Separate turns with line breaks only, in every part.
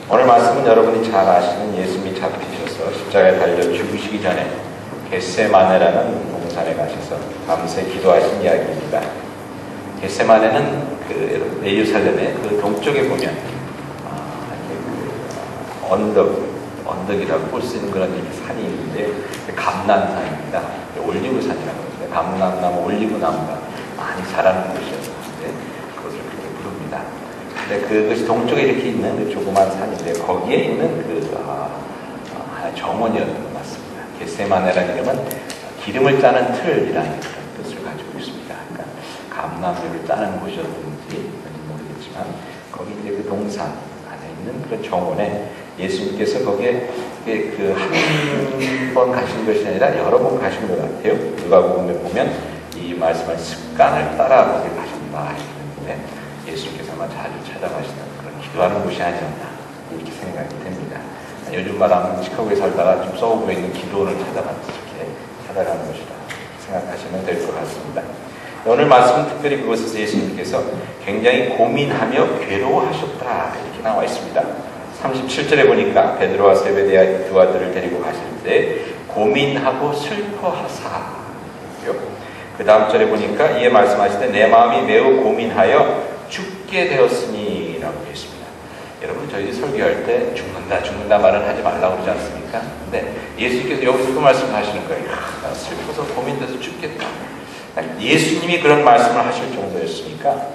오늘 말씀은 여러분이 잘 아시는 예수님이 잡히셔서 십자가에 달려 죽으시기 전에 겟세마네라는 동산에 가셔서 밤새 기도하신 이야기입니다. 겟세마네는 예루살렘의 그 동쪽에 보면 언덕이라고 볼 수 있는 그런 산이 있는데 감난산입니다. 올리브산이라고 하는데 감람나무, 올리브나무가 많이 자라는 곳이었는데 그것을 그렇게 부릅니다. 근데 그것이 동쪽에 이렇게 있는 그 조그만 산인데 거기에 있는 정원이었던 것 같습니다. 겟세마네라는 이름은 기름을 짜는 틀이라는 그런 뜻을 가지고 있습니다. 그러니까 감람류를 짜는 곳이었는지 모르겠지만 거기 이제 그 동산 안에 있는 그런 정원에 예수님께서 거기에 한 번 가신 것이 아니라 여러 번 가신 것 같아요. 누가복음에 보면 이 말씀을 습관을 따라 거기 가신다 했는데 예수님께서 아마 자주 찾아가시는 그런 기도하는 곳이 아니었나 이렇게 생각이 됩니다. 요즘 말하면 시카고에 살다가 좀 썩어 있는 기도원을 찾아가는 것이다 생각하시면 될 것 같습니다. 오늘 말씀은 특별히 그것에서 예수님께서 굉장히 고민하며 괴로워하셨다 이렇게 나와 있습니다. 37절에 보니까 베드로와 세베대의 두 아들을 데리고 가실 때 고민하고 슬퍼하사, 그 다음 절에 보니까 이에 말씀하실 때 내 마음이 매우 고민하여 죽게 되었으니 라고 했습니다. 여러분 저희 설교할 때 죽는다 말은 하지 말라고 그러지 않습니까? 근데 예수님께서 여기서 그 말씀을 하시는 거예요. 나 슬퍼서 고민돼서 죽겠다. 예수님이 그런 말씀을 하실 정도였으니까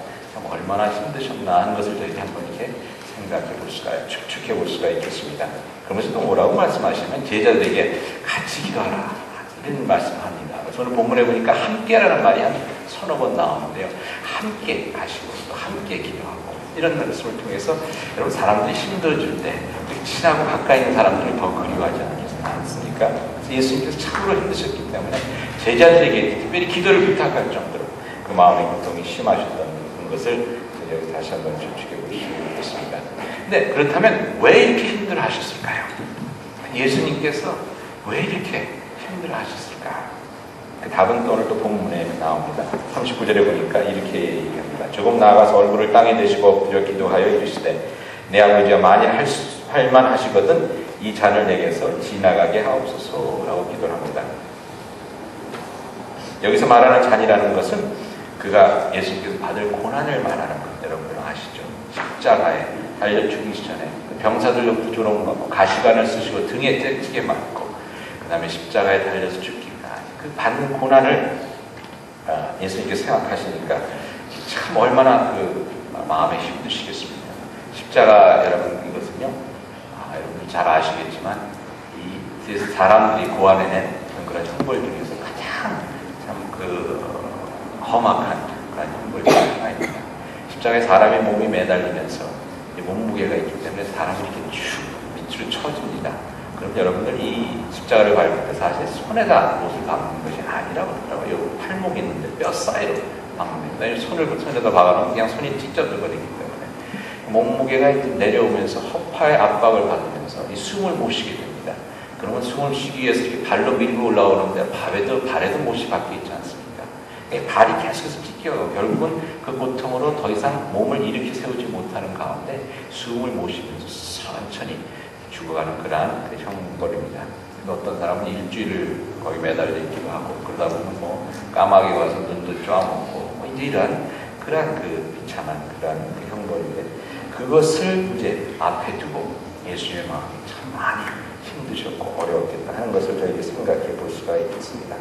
얼마나 힘드셨나 하는 것을 저희가 한번 이렇게 생각해 볼 수가, 추측해 볼 수가 있겠습니다. 그러면서 또 뭐라고 말씀하시면 제자들에게 같이 기도하라 이런 말씀을 합니다. 저는 본문에 보니까 함께라는 말이 한 서너 번 나오는데요. 함께 가시고 또 함께 기도하고 이런 말씀을 통해서 여러분 사람들이 힘들어질 때 친하고 가까이 있는 사람들을 더 그리워하지 않습니까? 예수님께서 참으로 힘드셨기 때문에 제자들에게 특별히 기도를 부탁할 정도로 그 마음의 고통이 심하셨던 것을 여기 다시 한번 추측해 볼 수 있습니다. 근데 그렇다면 왜 이렇게 힘들어 하셨을까요? 예수님께서 왜 이렇게 힘들어 하셨을까? 그 답은 오늘 또 본문에 나옵니다. 39절에 보니까 이렇게 얘기합니다. 조금 나아가서 얼굴을 땅에 대시고 엎드려 기도하여 이르시되 내 아버지가 만일 할 만하시거든 이 잔을 내게서 지나가게 하옵소서 라고 기도를 합니다. 여기서 말하는 잔이라는 것은 그가 예수님께서 받을 고난을 말하는 것 여러분들 아시죠? 십자가에 달려 죽이기 전에 병사들로 부조롱 먹고 가시관을 쓰시고 등에 째지게 맞고 그 다음에 십자가에 달려서 죽기까지 그 받는 고난을 예수님께서 생각하시니까 참 얼마나 그 마음에 힘드시겠습니까? 십자가 여러분 이것은요 여러분들 잘 아시겠지만 이 사람들이 고안해낸 그런 형벌 중에서 가장 참 험악한 그런 형벌 중에 하나입니다. 십자가에 사람의 몸이 매달리면서 몸무게가 있기 때문에 사람이 이렇게 쭉 밑으로 쳐집니다. 그럼 여러분들 이 십자가를 밟을 때 사실 손에다 못을 박는 것이 아니라고 그러더라고요. 여기 팔목이 있는데 뼈 사이로 박는 거예요. 손을 손에다 박아놓으면 그냥 손이 찢어져버리기 때문에 몸무게가 내려오면서 허파의 압박을 받으면서 이 숨을 못 쉬게 됩니다. 그러면 숨을 쉬기 위해서 이렇게 발로 밀고 올라오는데 발에도 못이 박혀 있지 않습니까? 발이 계속해서 찢겨요. 결국은 그 고통으로 더 이상 몸을 일으켜 세우지 못하는 가운데 숨을 못 쉬면서 천천히 죽어가는 그러한 그 형벌입니다. 어떤 사람은 일주일을 거기 매달려 있기도 하고 그러다 보면 까마귀 와서 눈도 쪼아먹고 이제 이러한 그러한 그 비참한 그러한 그 형벌인데 그것을 이제 앞에 두고 예수님의 마음이 참 많이 힘드셨고 어려웠겠다 하는 것을 저희가 생각해 볼 수가 있겠습니다.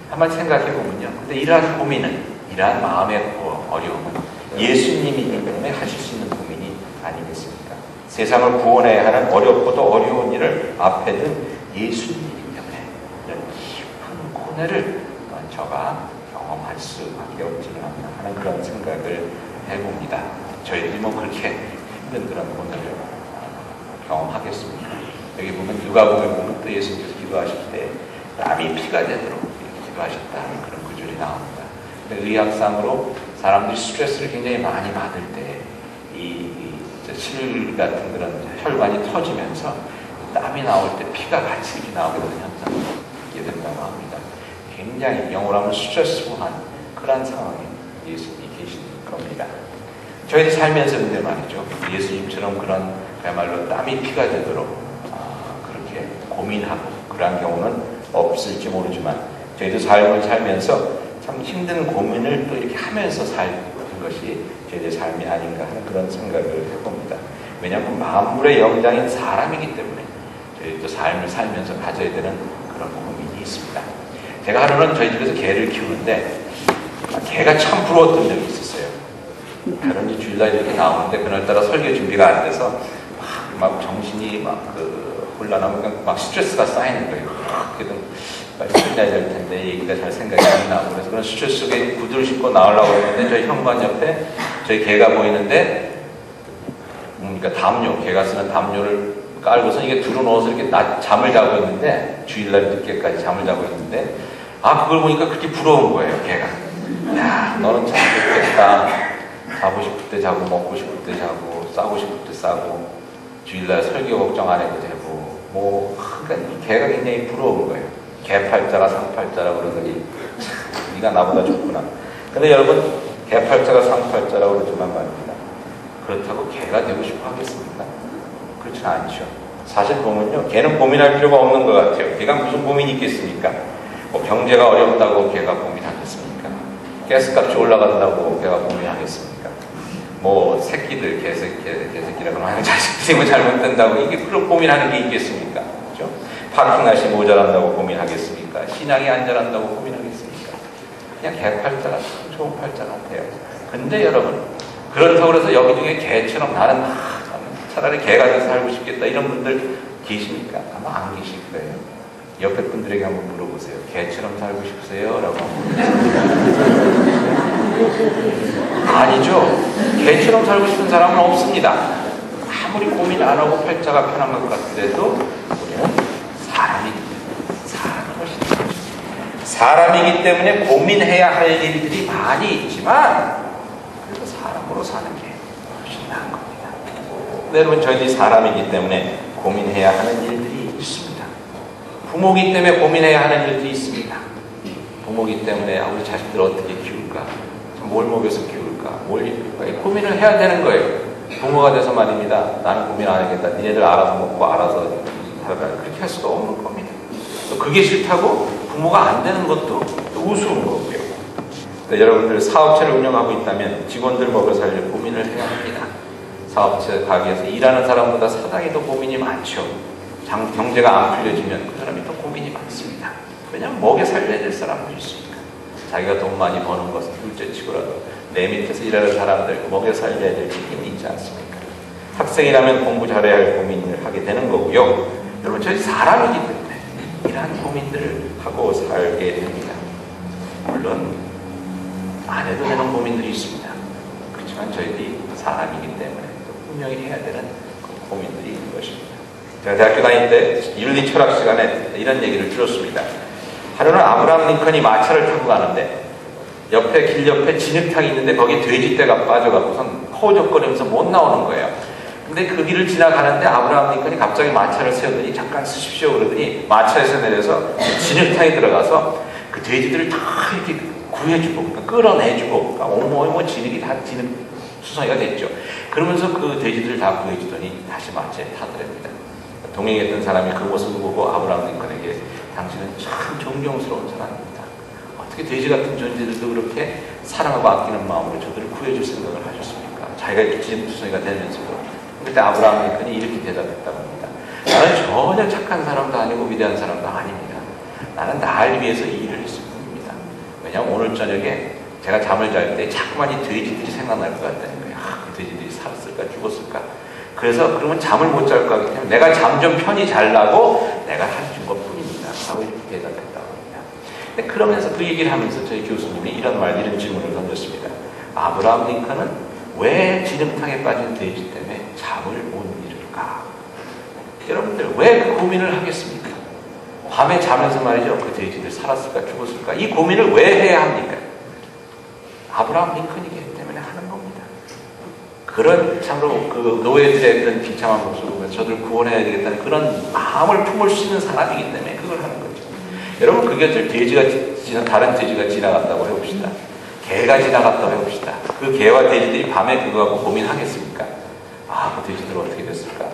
한번 생각해 보면요. 근데 이러한 고민은, 이러한 마음의 어려움은 예수님이기 때문에 하실 수 있는 고민이 아니겠습니까? 세상을 구원해야 하는 어렵고도 어려운 일을 앞에 둔 예수님이기 때문에 이런 깊은 고뇌를 저가 경험할 수밖에 없지는 않나 하는 그런 생각을 해봅니다. 저희들이 그렇게 힘든 그런 고뇌를 경험하겠습니다. 여기 보면 누가복음에 보면 또 예수님께서 기도하실 때 땀이 피가 되도록 기도하셨다는 그런 구절이 나옵니다. 근데 의학상으로 사람들이 스트레스를 굉장히 많이 받을 때 실 같은 그런 혈관이 터지면서 땀이 나올 때 피가 같이 이렇게 나오게 되는 현상이 있게 된다고 합니다. 굉장히 영어로 하면 스트레스한 그런 상황에 예수님이 계신 겁니다. 저희들 살면서 근데 말이죠. 예수님처럼 그런 그야말로 땀이 피가 되도록 그렇게 고민하고 그러한 경우는 없을지 모르지만 저희도 삶을 살면서 참 힘든 고민을 또 이렇게 하면서 사는 것이 저희의 삶이 아닌가 하는 그런 생각을 해봅니다. 왜냐하면 만물의 영장인 사람이기 때문에 저희도 삶을 살면서 가져야 되는 그런 고민이 있습니다. 제가 하루는 저희 집에서 개를 키우는데 개가 참 부러웠던 적이 있었어요. 그런지 주일날 이렇게 나오는데 그날따라 설교 준비가 안 돼서 막 정신이 혼란하고 막 스트레스가 쌓이는 거예요. 그래도 빨리 끝내야 될 텐데 얘기가 잘 생각이 안 나고 그래서 그런 스트레스 속에 구두를 신고 나오려고 했는데 저희 현관 옆에 저희 개가 보이는데 그러니까 담요, 개가 쓰는 담요를 깔고서 이게 들어놓아서 이렇게 잠을 자고 있는데 주일날 늦게까지 잠을 자고 있는데 그걸 보니까 그렇게 부러운 거예요. 개가. 야, 너는 참 좋겠다. 자고 싶을 때 자고 먹고 싶을 때 자고 싸고 싶을 때 싸고 주일날 설교 걱정 안 해도 되고 그러니까 이 개가 굉장히 부러운 거예요. 개팔자가 상팔자라고 그러더니 참 네가 나보다 좋구나. 근데 여러분 개팔자가 상팔자라고 그러지만 말입니다. 그렇다고 개가 되고 싶어 하겠습니까? 그렇지는 않죠. 사실 보면요, 개는 고민할 필요가 없는 것 같아요. 개가 무슨 고민이 있겠습니까? 경제가 어렵다고 개가 고민하겠습니까? 가스값이 올라간다고 개가 고민하겠습니까? 새끼들, 개새끼라고 하는 자식들이 잘못된다고 이게 그런 고민하는 게 있겠습니까? 그렇죠? 파킹날씨 모자란다고 고민하겠습니까? 신앙이 안 자란다고 고민하겠습니까? 그냥 개팔자가 참 좋은 팔자 같아요. 근데 여러분, 그렇다고 해서 여기중에 개처럼 나는 차라리 개가 돼서 살고 싶겠다 이런 분들 계십니까? 아마 안 계실 거예요. 옆에 분들에게 한번 물어보세요. 개처럼 살고 싶으세요? 라고 아니죠. 개처럼 살고 싶은 사람은 없습니다. 아무리 고민 안 하고 팔자가 편한 것 같더라도 우리는 사람이기 때문에 고민해야 할 일들이 많이 있지만 그래도 사람으로 사는 게 훨씬 나은 겁니다. 여러분 저희들이 사람이기 때문에 고민해야 하는 일들이 있습니다. 부모기 때문에 고민해야 하는 일들이 있습니다. 부모기 때문에 우리 자식들 어떻게 키울까? 뭘 먹여서 키울까? 뭘 입힐까? 고민을 해야 되는 거예요. 부모가 돼서 말입니다. 나는 고민 안 하겠다. 니네들 알아서 먹고 알아서 살아라. 그렇게 할 수가 없는 겁니다. 또 그게 싫다고 부모가 안 되는 것도 또 우스운 거고요. 여러분들 사업체를 운영하고 있다면 직원들 먹여 살릴 고민을 해야 합니다. 사업체 가게에서 일하는 사람보다 사장이 더 고민이 많죠. 경제가 안 풀려지면 그 사람이 더 고민이 많습니다. 왜냐하면 먹여 살려야 될 사람들이 있으니까. 자기가 돈 많이 버는 것은 둘째치고라도 내 밑에서 일하는 사람들 먹여 살려야 될 책임이 있지 않습니까? 학생이라면 공부 잘해야 할 고민을 하게 되는 거고요. 여러분 저희 사람이기 때문에 이러한 고민들을 하고 살게 됩니다. 물론 안 해도 되는 고민들이 있습니다. 그렇지만 저희들이 사람이기 때문에 또 분명히 해야 되는 고민들이 있는 것입니다. 제가 대학교 다닐 때 윤리 철학 시간에 이런 얘기를 들었습니다. 하루는 아브라함 링컨이 마차를 타고 가는데 길 옆에 진흙탕이 있는데 거기에 돼지떼가 빠져갖고선 허우적거리면서 못 나오는 거예요. 근데 그 길을 지나가는데 아브라함 링컨이 갑자기 마차를 세우더니 잠깐 쓰십시오 그러더니 마차에서 내려서 진흙탕에 들어가서 그 돼지들을 다 이렇게 구해주고 그러니까 끌어내주고 그러니까 어머 진흙이 다 진흙 수성이가 됐죠. 그러면서 그 돼지들을 다 구해주더니 다시 마차에 타더랍니다. 동행했던 사람이 그 모습을 보고 아브라함 링컨에게 당신은 참 존경스러운 사람입니다. 어떻게 돼지 같은 존재들도 그렇게 사랑하고 아끼는 마음으로 저들을 구해줄 생각을 하셨습니까? 자기가 이렇게 진흙투성이가 되면서도. 그때 아브라함 링컨이 이렇게 대답했다고 합니다. 나는 전혀 착한 사람도 아니고 위대한 사람도 아닙니다. 나는 날 위해서 이 일을 했을 뿐입니다. 왜냐하면 오늘 저녁에 제가 잠을 잘 때 자꾸만 이 돼지들이 생각날 것 같다는 거예요. 그 돼지들이 살았을까 죽었을까. 그래서 그러면 잠을 못 잘 것 같기 때문에 내가 잠 좀 편히 잘라고 내가 해준 것 뿐입니다. 라고 이렇게 대답했다고 합니다. 근데 그러면서 그 얘기를 하면서 저희 교수님이 이런 질문을 던졌습니다. 아브라함 링컨은 왜 진흙탕에 빠진 돼지 때문에 잠을 못 이룰까? 여러분들 왜 그 고민을 하겠습니까? 밤에 자면서 말이죠. 그 돼지들 살았을까 죽었을까? 이 고민을 왜 해야 합니까? 아브라함 링컨이기 때문에 하는 겁니다. 그런 참으로 그 노예들의 그런 비참한 모습을 보면 저들 구원해야 되겠다는 그런 마음을 품을 수 있는 사람이기 때문에 그걸 하는 거죠. 여러분 그 곁을 다른 돼지가 지나갔다고 해봅시다. 개가 지나갔다고 해봅시다. 그 개와 돼지들이 밤에 그거하고 고민하겠습니까? 그 돼지들은 어떻게 됐을까?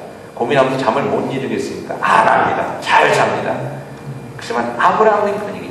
고민하면서 잠을 못 이루겠습니까? 안 합니다. 잘 잡니다. 그렇지만 아브라함이 그러니까